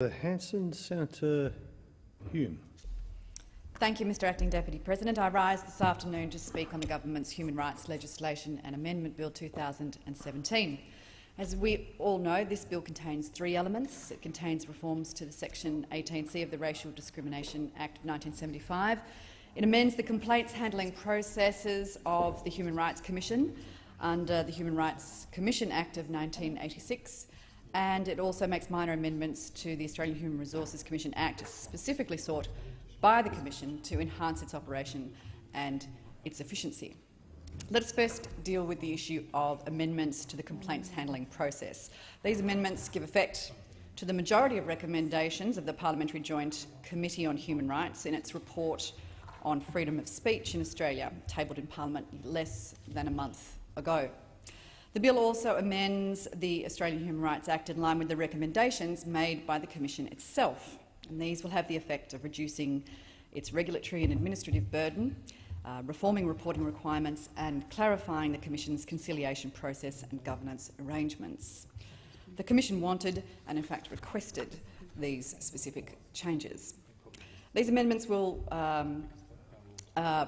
Hanson, Senator Hume. Thank you, Mr Acting Deputy President. I rise this afternoon to speak on the government's human rights legislation and Amendment Bill 2017. As we all know, this bill contains three elements. It contains reforms to the Section 18C of the Racial Discrimination Act of 1975. It amends the complaints handling processes of the Human Rights Commission under the Human Rights Commission Act of 1986. And it also makes minor amendments to the Australian Human Resources Commission Act, specifically sought by the Commission to enhance its operation and its efficiency. Let us first deal with the issue of amendments to the complaints handling process. These amendments give effect to the majority of recommendations of the Parliamentary Joint Committee on Human Rights in its report on freedom of speech in Australia, tabled in Parliament less than a month ago. The bill also amends the Australian Human Rights Act in line with the recommendations made by the Commission itself, and these will have the effect of reducing its regulatory and administrative burden, reforming reporting requirements and clarifying the Commission's conciliation process and governance arrangements. The Commission wanted and in fact requested these specific changes. These amendments will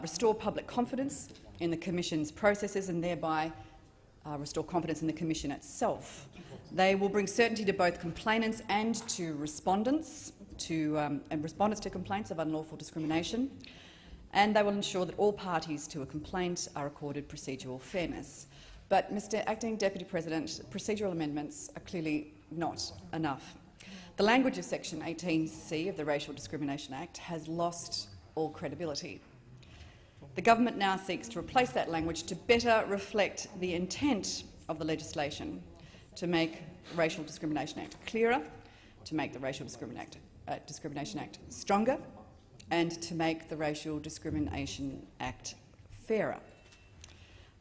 restore public confidence in the Commission's processes and thereby restore confidence in the Commission itself. They will bring certainty to both complainants and to respondents to complaints of unlawful discrimination, and they will ensure that all parties to a complaint are accorded procedural fairness. But, Mr Acting Deputy President, procedural amendments are clearly not enough. The language of Section 18C of the Racial Discrimination Act has lost all credibility. The government now seeks to replace that language to better reflect the intent of the legislation, to make the Racial Discrimination Act clearer, to make the Racial Discrimination Act stronger, and to make the Racial Discrimination Act fairer.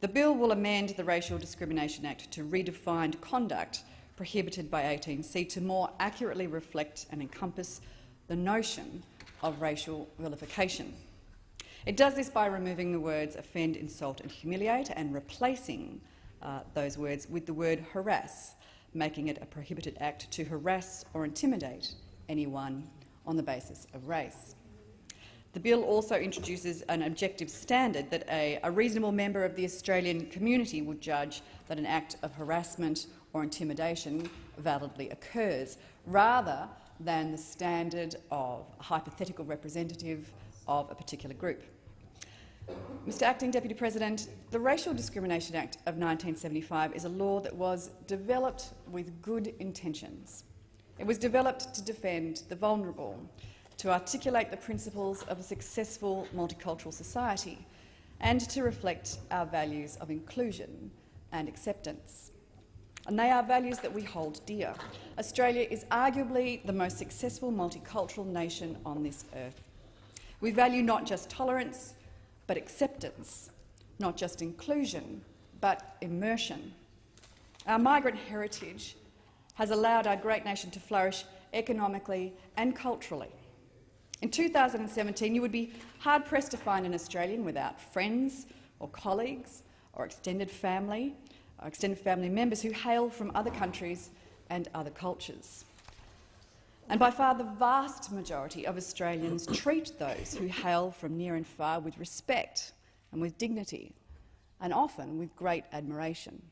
The bill will amend the Racial Discrimination Act to redefine conduct prohibited by 18C to more accurately reflect and encompass the notion of racial vilification. It does this by removing the words offend, insult and humiliate and replacing those words with the word harass, making it a prohibited act to harass or intimidate anyone on the basis of race. The bill also introduces an objective standard that a reasonable member of the Australian community would judge that an act of harassment or intimidation validly occurs, rather than the standard of a hypothetical representative of a particular group. Mr Acting Deputy President, the Racial Discrimination Act of 1975 is a law that was developed with good intentions. It was developed to defend the vulnerable, to articulate the principles of a successful multicultural society, and to reflect our values of inclusion and acceptance. And they are values that we hold dear. Australia is arguably the most successful multicultural nation on this earth. We value not just tolerance, but acceptance, not just inclusion, but immersion. Our migrant heritage has allowed our great nation to flourish economically and culturally. In 2017, you would be hard-pressed to find an Australian without friends or colleagues or extended family members who hail from other countries and other cultures. And by far the vast majority of Australians treat those who hail from near and far with respect and with dignity, and often with great admiration.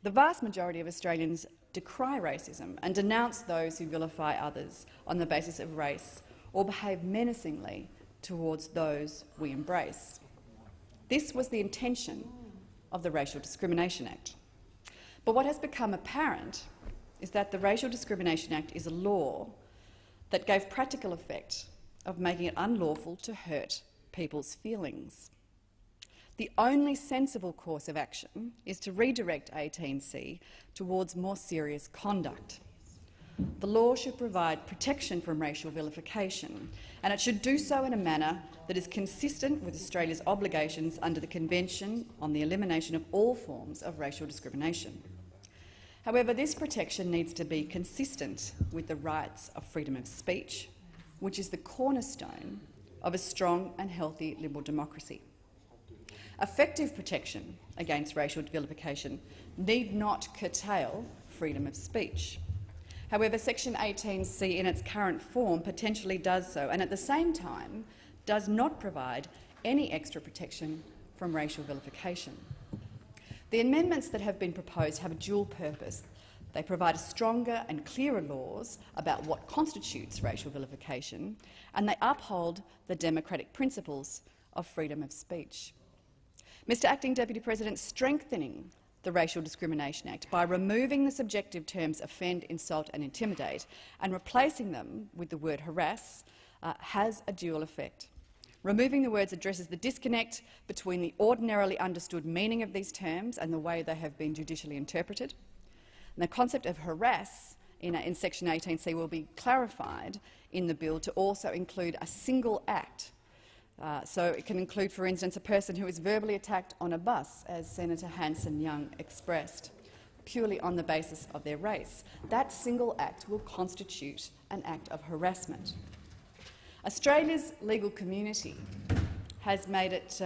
The vast majority of Australians decry racism and denounce those who vilify others on the basis of race or behave menacingly towards those we embrace. This was the intention of the Racial Discrimination Act. But what has become apparent is that the Racial Discrimination Act is a law that gave practical effect of making it unlawful to hurt people's feelings. The only sensible course of action is to redirect 18C towards more serious conduct. The law should provide protection from racial vilification, and it should do so in a manner that is consistent with Australia's obligations under the Convention on the Elimination of All Forms of Racial Discrimination. However, this protection needs to be consistent with the rights of freedom of speech, which is the cornerstone of a strong and healthy liberal democracy. Effective protection against racial vilification need not curtail freedom of speech. However, Section 18C in its current form potentially does so, and at the same time does not provide any extra protection from racial vilification. The amendments that have been proposed have a dual purpose. They provide stronger and clearer laws about what constitutes racial vilification, and they uphold the democratic principles of freedom of speech. Mr Acting Deputy President, strengthening the Racial Discrimination Act by removing the subjective terms offend, insult and intimidate and replacing them with the word harass has a dual effect. Removing the words addresses the disconnect between the ordinarily understood meaning of these terms and the way they have been judicially interpreted. And the concept of harass in Section 18C will be clarified in the bill to also include a single act. So it can include, for instance, a person who is verbally attacked on a bus, as Senator Hanson-Young expressed, purely on the basis of their race. That single act will constitute an act of harassment. Australia's legal community has made it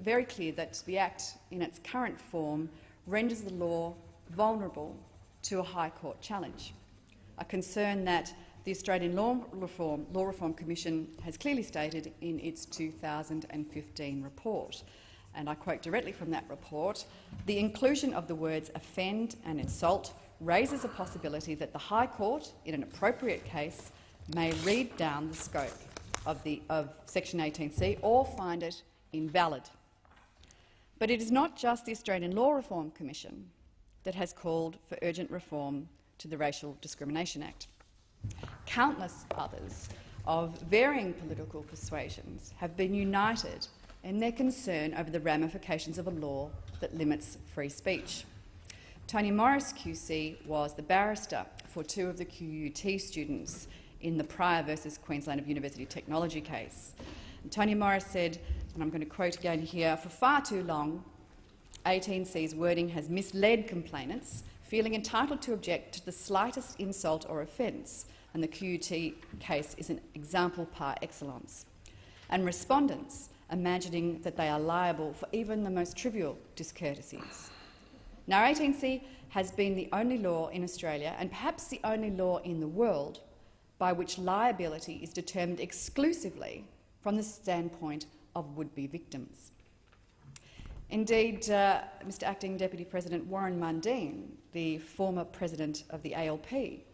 very clear that the Act in its current form renders the law vulnerable to a High Court challenge, a concern that the Australian Law Reform Commission has clearly stated in its 2015 report. And I quote directly from that report, "The inclusion of the words offend and insult raises a possibility that the High Court, in an appropriate case, may read down the scope of Section 18C or find it invalid." But it is not just the Australian Law Reform Commission that has called for urgent reform to the Racial Discrimination Act. Countless others of varying political persuasions have been united in their concern over the ramifications of a law that limits free speech. Tony Morris QC was the barrister for two of the QUT students in the Pryor versus Queensland University Technology case. And Tony Morris said, and I'm going to quote again here, "For far too long, 18C's wording has misled complainants feeling entitled to object to the slightest insult or offence, and the QUT case is an example par excellence, and respondents imagining that they are liable for even the most trivial discourtesies." Now, 18C has been the only law in Australia, and perhaps the only law in the world, by which liability is determined exclusively from the standpoint of would-be victims. Indeed, Mr Acting Deputy President Warren Mundine, the former president of the ALP,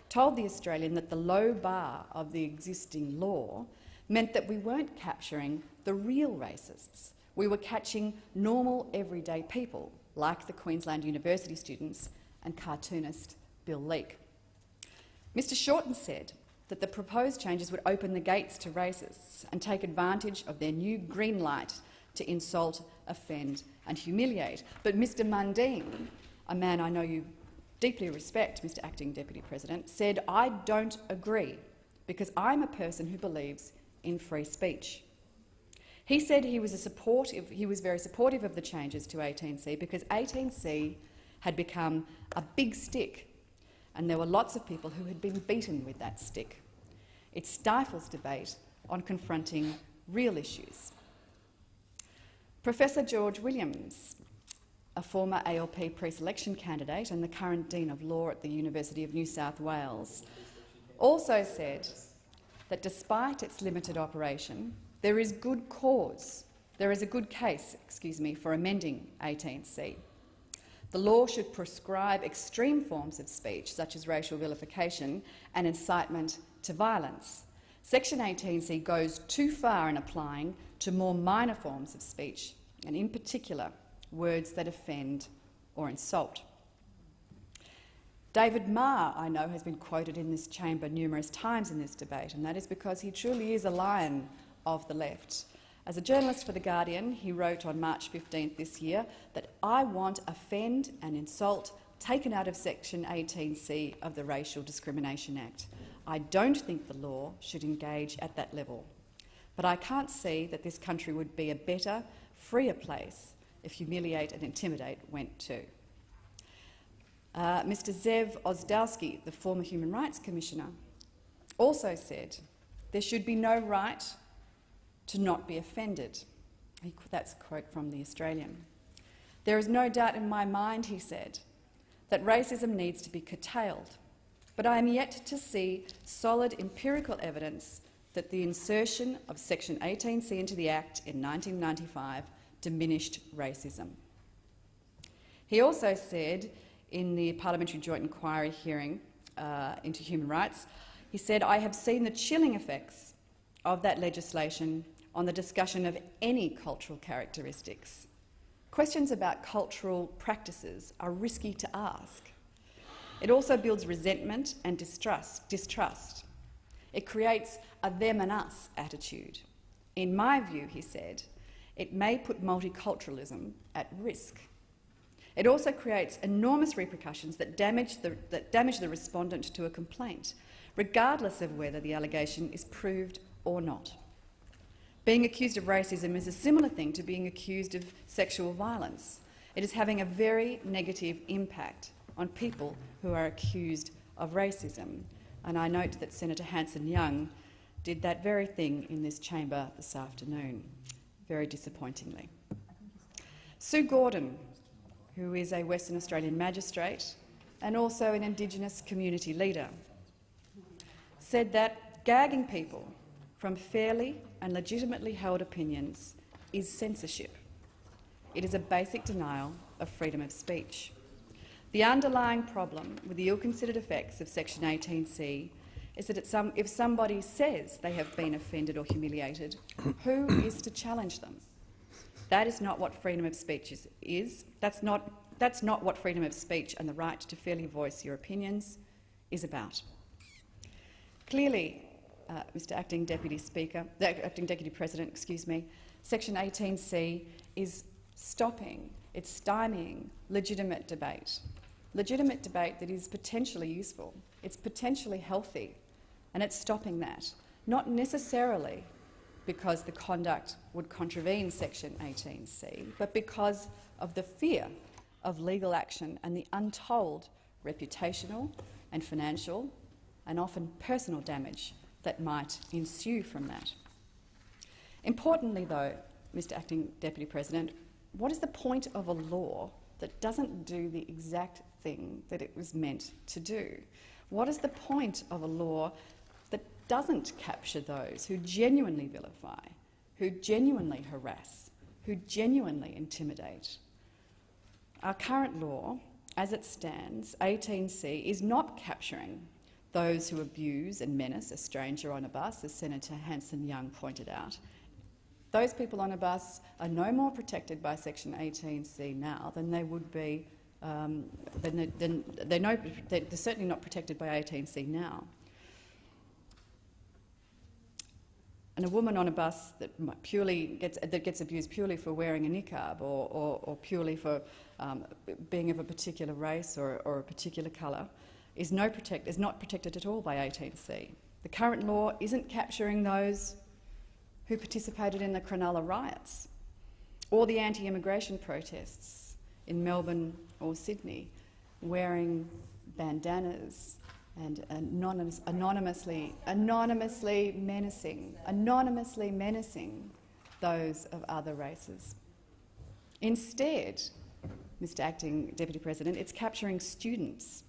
told The Australian that the low bar of the existing law meant that we weren't capturing the real racists. We were catching normal, everyday people, like the Queensland University students and cartoonist Bill Leake. Mr Shorten said that the proposed changes would open the gates to racists and take advantage of their new green light to insult, offend and humiliate. But Mr Mundine, a man I know you deeply respect, Mr Acting Deputy President, said, "I don't agree because I'm a person who believes in free speech." He said he was very supportive of the changes to 18C because 18C had become a big stick and there were lots of people who had been beaten with that stick. It stifles debate on confronting real issues. Professor George Williams, a former ALP pre-selection candidate and the current Dean of Law at the University of New South Wales, also said that despite its limited operation, there is a good case for amending 18C. The law should prescribe extreme forms of speech, such as racial vilification and incitement to violence. Section 18C goes too far in applying to more minor forms of speech, and in particular, words that offend or insult. David Marr, I know, has been quoted in this chamber numerous times in this debate, and that is because he truly is a lion of the left. As a journalist for The Guardian, he wrote on March 15th this year that "I want offend and insult taken out of Section 18C of the Racial Discrimination Act. I don't think the law should engage at that level. But I can't see that this country would be a better, freer place if humiliate and intimidate went too." Mr Zev Ozdowski, the former Human Rights Commissioner, also said there should be no right to not be offended. That's a quote from The Australian. "There is no doubt in my mind," he said, "that racism needs to be curtailed. but I am yet to see solid empirical evidence that the insertion of Section 18C into the Act in 1995 diminished racism. He also said in the Parliamentary Joint Inquiry hearing into human rights, he said, "I have seen the chilling effects of that legislation on the discussion of any cultural characteristics. Questions about cultural practices are risky to ask. It also builds resentment and distrust. It creates a them and us attitude. In my view," he said, "it may put multiculturalism at risk. It also creates enormous repercussions that damage the respondent to a complaint, regardless of whether the allegation is proved or not. Being accused of racism is a similar thing to being accused of sexual violence. It is having a very negative impact on people who are accused of racism." And I note that Senator Hanson-Young did that very thing in this chamber this afternoon, very disappointingly. Sue Gordon, who is a Western Australian magistrate and also an Indigenous community leader, said that gagging people from fairly and legitimately held opinions is censorship. It is a basic denial of freedom of speech. The underlying problem with the ill-considered effects of Section 18C is that if somebody says they have been offended or humiliated, who is to challenge them? That is not what freedom of speech is. That's not what freedom of speech and the right to fairly voice your opinions is about. Clearly, Mr. Acting Deputy President, Section 18C is stopping, it's stymieing legitimate debate that is potentially useful, it's potentially healthy, and it's stopping that, not necessarily because the conduct would contravene Section 18C, but because of the fear of legal action and the untold reputational and financial and often personal damage that might ensue from that. Importantly, though, Mr. Acting Deputy President, what is the point of a law that doesn't do the exact thing that it was meant to do? What is the point of a law that doesn't capture those who genuinely vilify, who genuinely harass, who genuinely intimidate? Our current law, as it stands, 18C, is not capturing those who abuse and menace a stranger on a bus, as Senator Hanson-Young pointed out. Those people on a bus are no more protected by Section 18C now than they would be. They're certainly not protected by 18C now. And a woman on a bus that gets abused purely for wearing a niqab or purely for being of a particular race or a particular colour is not protected at all by 18C. The current law isn't capturing those who participated in the Cronulla riots or the anti-immigration protests in Melbourne or Sydney, wearing bandanas and anonymously menacing those of other races. Instead, Mr. Acting Deputy President, it's capturing students.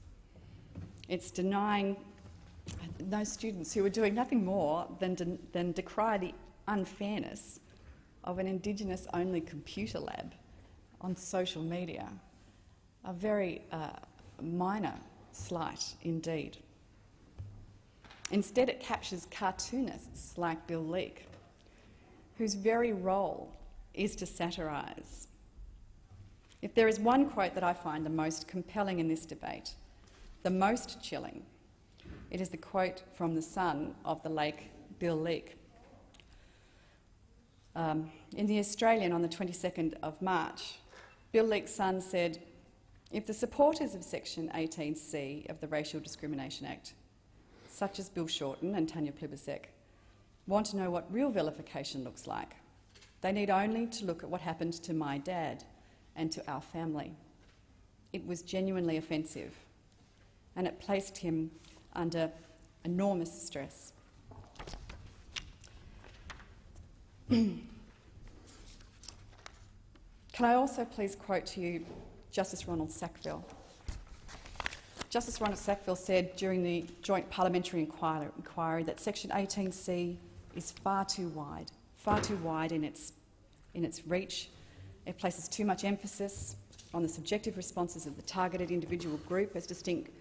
It's denying those students who are doing nothing more than decry the unfairness of an Indigenous-only computer lab on social media. A very minor slight indeed. Instead, it captures cartoonists like Bill Leak, whose very role is to satirise. If there is one quote that I find the most compelling in this debate, the most chilling, it is the quote from the son of the late Bill Leak. In The Australian on the 22nd of March, Bill Leak's son said, "If the supporters of Section 18C of the Racial Discrimination Act, such as Bill Shorten and Tanya Plibersek, want to know what real vilification looks like, they need only to look at what happened to my dad and to our family. It was genuinely offensive, and it placed him under enormous stress." Can I also please quote to you Justice Ronald Sackville? Justice Ronald Sackville said during the joint parliamentary inquiry that Section 18C is far too wide in its reach. It places too much emphasis on the subjective responses of the targeted individual group as distinct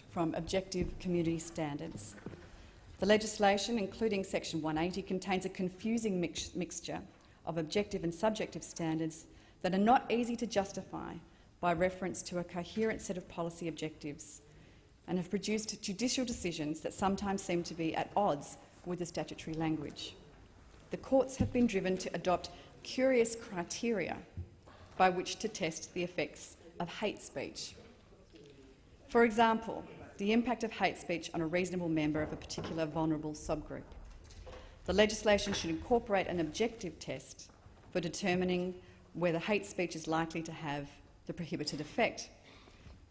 from objective community standards. The legislation, including Section 180, contains a confusing mixture of objective and subjective standards that are not easy to justify by reference to a coherent set of policy objectives, and have produced judicial decisions that sometimes seem to be at odds with the statutory language. The courts have been driven to adopt curious criteria by which to test the effects of hate speech. For example, the impact of hate speech on a reasonable member of a particular vulnerable subgroup. The legislation should incorporate an objective test for determining whether hate speech is likely to have the prohibited effect,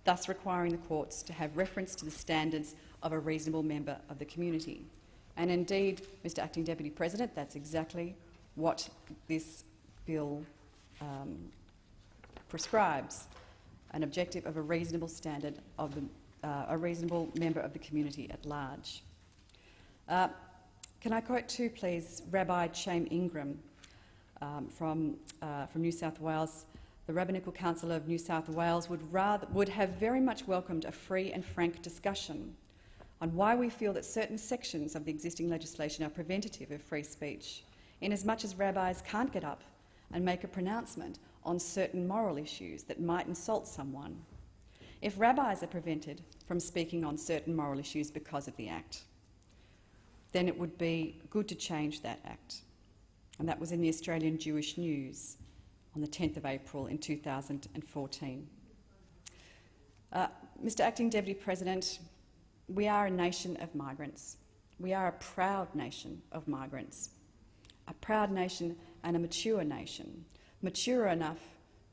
thus requiring the courts to have reference to the standards of a reasonable member of the community. And indeed, Mr Acting Deputy President, that's exactly what this bill prescribes, an objective of a reasonable standard of a reasonable member of the community at large. Can I quote too, please, Rabbi Chaim Ingram from New South Wales? The Rabbinical Council of New South Wales would have very much welcomed a free and frank discussion on why we feel that certain sections of the existing legislation are preventative of free speech, inasmuch as rabbis can't get up and make a pronouncement on certain moral issues that might insult someone. If rabbis are prevented from speaking on certain moral issues because of the Act, then it would be good to change that Act. And that was in the Australian Jewish News on the 10th of April in 2014. Mr Acting Deputy President, we are a nation of migrants. We are a proud nation of migrants, a proud nation and a mature nation, mature enough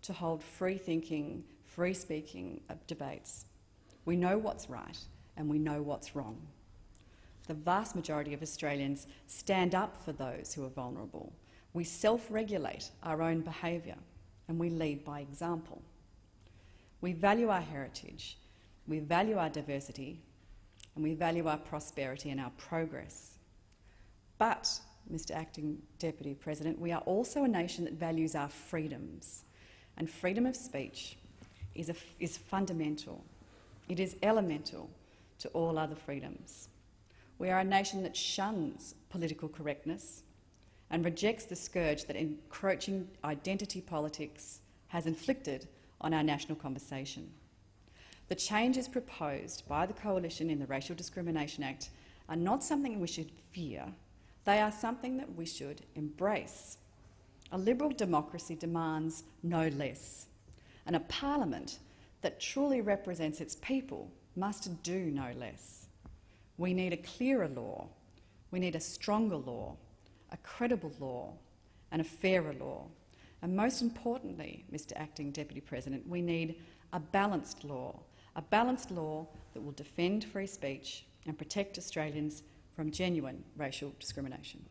to hold free-thinking, free-speaking debates. We know what's right and we know what's wrong. The vast majority of Australians stand up for those who are vulnerable. We self-regulate our own behaviour and we lead by example. We value our heritage, we value our diversity, and we value our prosperity and our progress. But, Mr Acting Deputy President, we are also a nation that values our freedoms, and freedom of speech is fundamental. It is elemental to all other freedoms. We are a nation that shuns political correctness and rejects the scourge that encroaching identity politics has inflicted on our national conversation. The changes proposed by the Coalition in the Racial Discrimination Act are not something we should fear, they are something that we should embrace. A liberal democracy demands no less, and a parliament that truly represents its people must do no less. We need a clearer law, we need a stronger law, a credible law and a fairer law. And most importantly, Mr Acting Deputy President, we need a balanced law that will defend free speech and protect Australians from genuine racial discrimination.